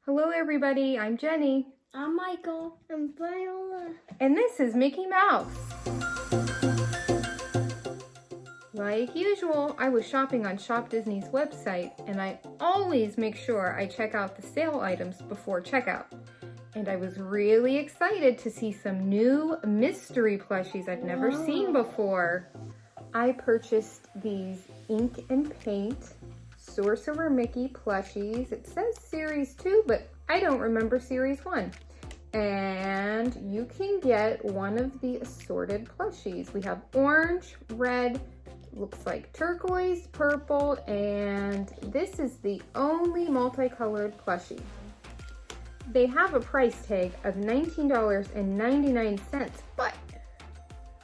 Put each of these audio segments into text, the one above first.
Hello everybody, I'm Jenny. I'm Michael. I'm Viola. And this is Mickey Mouse. Like usual, I was shopping on Shop Disney's website and I always make sure I check out the sale items before checkout. And I was really excited to see some new mystery plushies I've never seen before. I purchased these ink and paint Sorcerer Mickey plushies. It says series 2, but I don't remember series 1. And you can get one of the assorted plushies. We have orange, red, looks like turquoise, purple, and this is the only multicolored plushie. They have a price tag of $19.99, but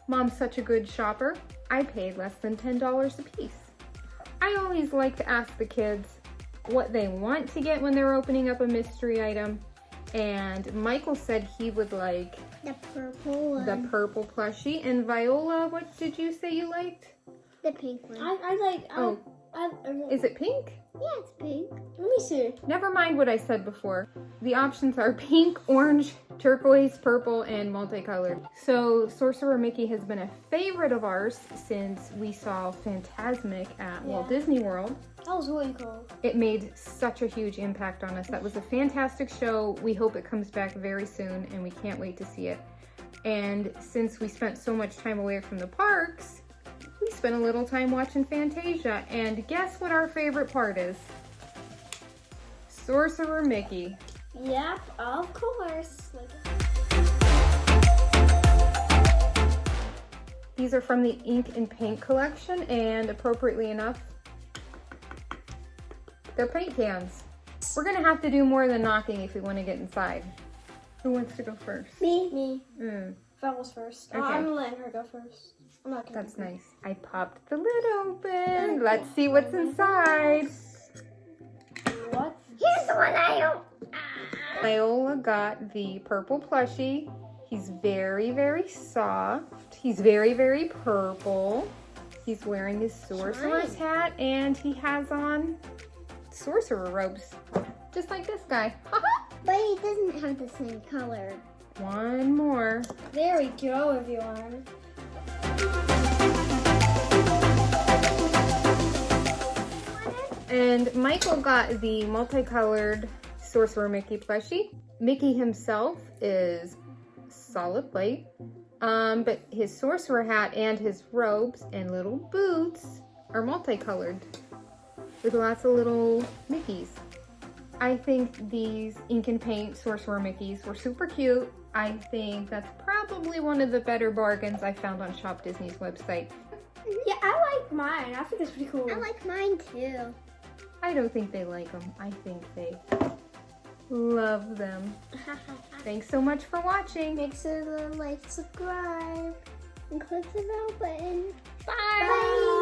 Mom's such a good shopper, I paid less than $10 a piece. I always like to ask the kids what they want to get when they're opening up a mystery item. And Michael said he would like the purple one. The purple plushie. And Viola, what did you say you liked? The pink one. Is it pink? Yeah, it's pink. Let me see. Never mind what I said before. The options are pink, orange, turquoise, purple, and multicolored. So Sorcerer Mickey has been a favorite of ours since we saw Fantasmic at Walt Disney World. That was really cool. It made such a huge impact on us. That was a fantastic show. We hope it comes back very soon and we can't wait to see it. And since we spent so much time away from the parks, we spent a little time watching Fantasia, and guess what our favorite part is? Sorcerer Mickey. Yep, of course. These are from the ink and paint collection, and appropriately enough, they're paint cans. We're gonna have to do more than knocking if we want to get inside. Who wants to go first? Me. Vowels first. Okay. I'm letting her go first. I'm not gonna. That's nice. I popped the lid open. Let's see what's inside. What? Here's the one I don't. Viola got the purple plushie. He's very, very soft. He's very, very purple. He's wearing his sorcerer's hat and he has on sorcerer robes. Just like this guy. But he doesn't have the same color. One more. There we go, everyone. And Michael got the multicolored Sorcerer Mickey plushie. Mickey himself is solid white, but his sorcerer hat and his robes and little boots are multicolored with lots of little Mickeys. I think these ink and paint Sorcerer Mickeys were super cute. I think that's probably one of the better bargains I found on Shop Disney's website. Yeah, I like mine. I think it's pretty cool. I like mine too. I don't think they like them. I think they love them. Thanks so much for watching. Make sure to like, subscribe, and click the bell button. Bye.